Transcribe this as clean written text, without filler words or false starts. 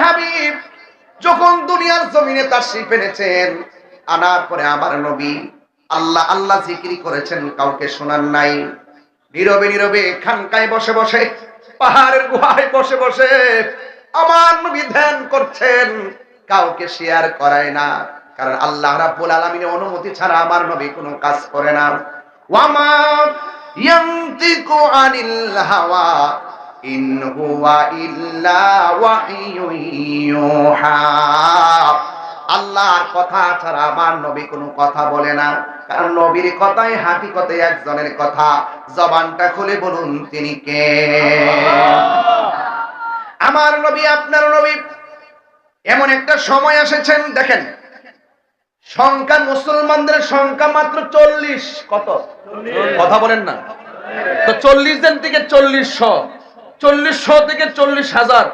হাবিব যখন দুনিয়ার জমিনে তাশরীফ এনেছেন, আনার পরে আমার নবী আল্লাহ আল্লাহ জিকির করেছেন, কাউকে শোনান নাই। নীরবে নীরবে খানকায় বসে বসে, পাহাড়ের গুহায় বসে বসে আমার নবী ধ্যান করছেন, কাউকে শেয়ার করায় না। কারণ আল্লাহ রাব্বুল আলামিনের অনুমতি ছাড়া আমার নবী কোনো কাজ করে না। ওয়ামা ইয়ানতিকু আনিল হাওয়া ইন হুয়া ইল্লা ওয়াহয়ুন ইউহা। আল্লাহর কথা ছাড়া আমার নবী কোনো কথা বলে না। কারণ নবীর কথাই হাকিকতে একজনের কথা। জবানটা খুলে বলুন তিনি কে? আমার নবী, আপনার নবী। এমন একটা সময় এসেছেন, দেখেন সংখ্যা, মুসলমানদের সংখ্যা মাত্র 40। কত? কথা বলেন না তো। 40 জন থেকে 40,000, 40,000 থেকে 40,000,